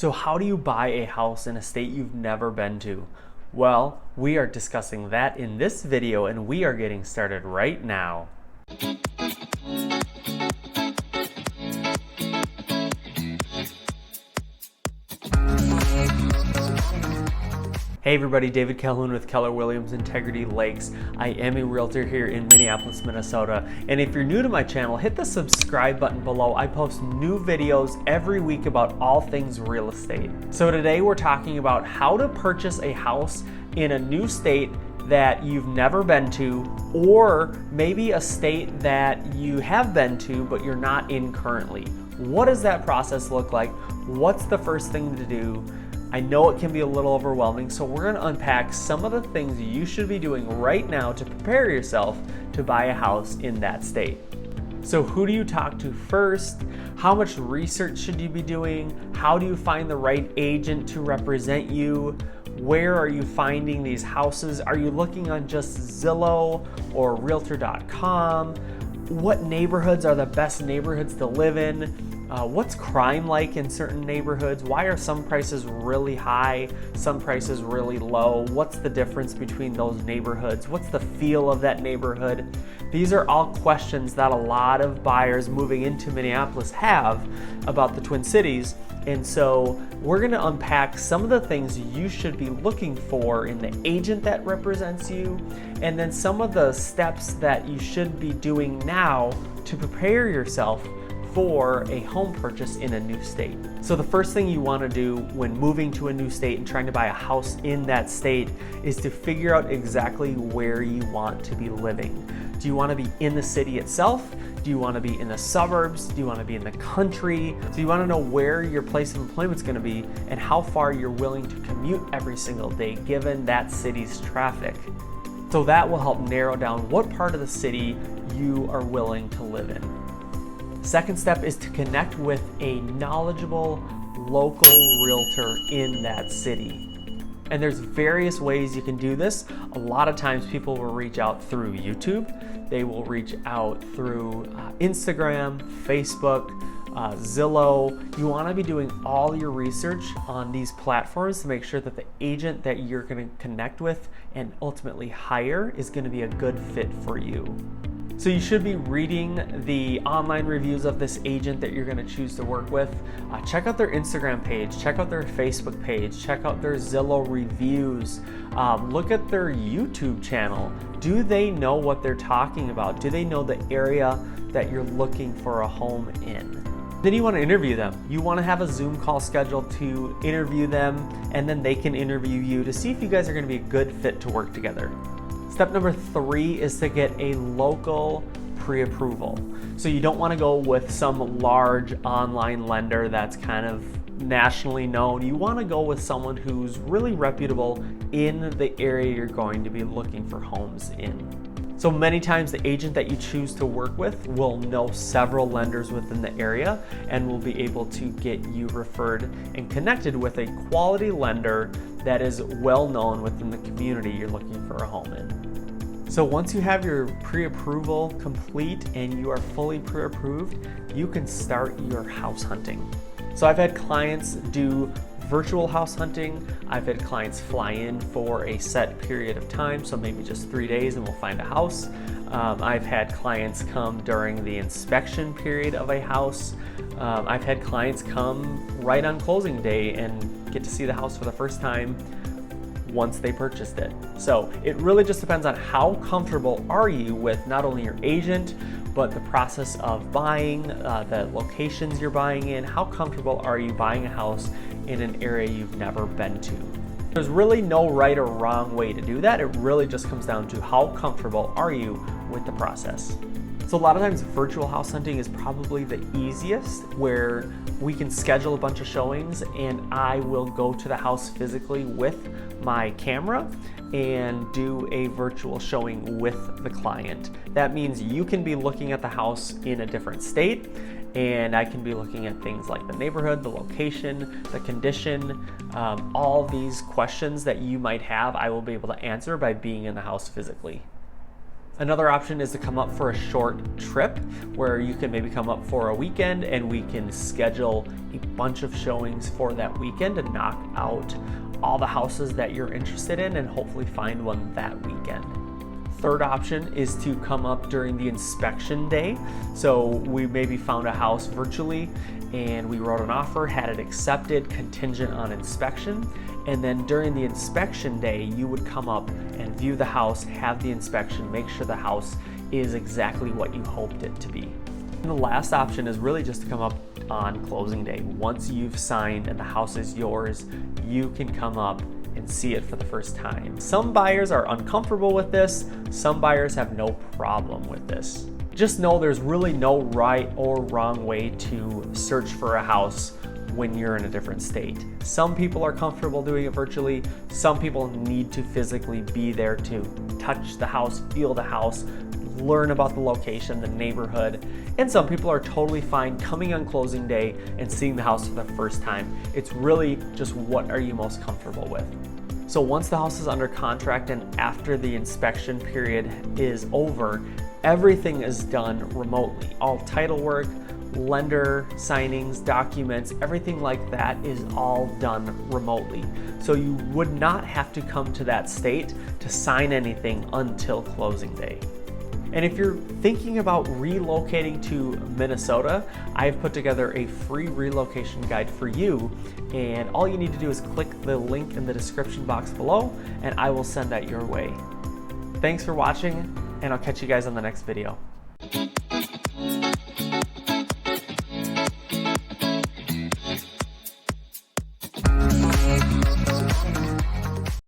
So how do you buy a house in a state you've never been to? Well, we are discussing that in this video, and we are getting started right now. Hey everybody, David Calhoun with Keller Williams Integrity Lakes. I am a realtor here in Minneapolis, Minnesota. And if you're new to my channel, hit the subscribe button below. I post new videos every week about all things real estate. So today we're talking about how to purchase a house in a new state that you've never been to, or maybe a state that you have been to but you're not in currently. What does that process look like? What's the first thing to do? I know it can be a little overwhelming, so we're going to unpack some of the things you should be doing right now to prepare yourself to buy a house in that state. So who do you talk to first? How much research should you be doing? How do you find the right agent to represent you? Where are you finding these houses? Are you looking on just Zillow or Realtor.com? What neighborhoods are the best neighborhoods to live in? What's crime like in certain neighborhoods? Why are some prices really high, some prices really low? What's the difference between those neighborhoods? What's the feel of that neighborhood? These are all questions that a lot of buyers moving into Minneapolis have about the Twin Cities. And so we're going to unpack some of the things you should be looking for in the agent that represents you, and then some of the steps that you should be doing now to prepare yourself for a home purchase in a new state. So the first thing you want to do when moving to a new state and trying to buy a house in that state is to figure out exactly where you want to be living. Do you want to be in the city itself? Do you want to be in the suburbs? Do you want to be in the country? Do you want to know where your place of employment is going to be and how far you're willing to commute every single day given that city's traffic? So that will help narrow down what part of the city you are willing to live in. Second step is to connect with a knowledgeable local realtor in that city. And there's various ways you can do this. A lot of times people will reach out through YouTube. They will reach out through Instagram, Facebook, Zillow. You want to be doing all your research on these platforms to make sure that the agent that you're going to connect with and ultimately hire is going to be a good fit for you. So you should be reading the online reviews of this agent that you're going to choose to work with. Check out their Instagram page, check out their Facebook page, check out their Zillow reviews, look at their YouTube channel. Do they know what they're talking about? Do they know the area that you're looking for a home in? Then you want to interview them. You want to have a Zoom call scheduled to interview them, and then they can interview you to see if you guys are going to be a good fit to work together. Step number 3 is to get a local pre-approval. So you don't want to go with some large online lender that's kind of nationally known. You want to go with someone who's really reputable in the area you're going to be looking for homes in. So many times the agent that you choose to work with will know several lenders within the area and will be able to get you referred and connected with a quality lender that is well known within the community you're looking for a home in. So once you have your pre-approval complete and you are fully pre-approved, you can start your house hunting. So I've had clients do virtual house hunting. I've had clients fly in for a set period of time, so maybe just 3 days and we'll find a house. I've had clients come during the inspection period of a house. I've had clients come right on closing day and get to see the house for the first time once they purchased it. So it really just depends on how comfortable are you with not only your agent, but the process of buying, the locations you're buying in. How comfortable are you buying a house in an area you've never been to? There's really no right or wrong way to do that. It really just comes down to how comfortable are you with the process. So a lot of times virtual house hunting is probably the easiest, where we can schedule a bunch of showings and I will go to the house physically with my camera and do a virtual showing with the client. That means you can be looking at the house in a different state, and I can be looking at things like the neighborhood, the location, the condition, all these questions that you might have, I will be able to answer by being in the house physically. Another option is to come up for a short trip where you can maybe come up for a weekend and we can schedule a bunch of showings for that weekend and knock out all the houses that you're interested in and hopefully find one that weekend. Third option is to come up during the inspection day. So we maybe found a house virtually and we wrote an offer, had it accepted, contingent on inspection. And then during the inspection day, you would come up and view the house, have the inspection, make sure the house is exactly what you hoped it to be. And the last option is really just to come up on closing day. Once you've signed and the house is yours, you can come up and see it for the first time. Some buyers are uncomfortable with this. Some buyers have no problem with this. Just know there's really no right or wrong way to search for a house when you're in a different state. Some people are comfortable doing it virtually. Some people need to physically be there to touch the house, feel the house, learn about the location, the neighborhood. And some people are totally fine coming on closing day and seeing the house for the first time. It's really just what are you most comfortable with. So once the house is under contract and after the inspection period is over, everything is done remotely. All title work, lender signings, documents, everything like that is all done remotely. So you would not have to come to that state to sign anything until closing day. And if you're thinking about relocating to Minnesota, I've put together a free relocation guide for you. And all you need to do is click the link in the description box below and I will send that your way. Thanks for watching and I'll catch you guys on the next video.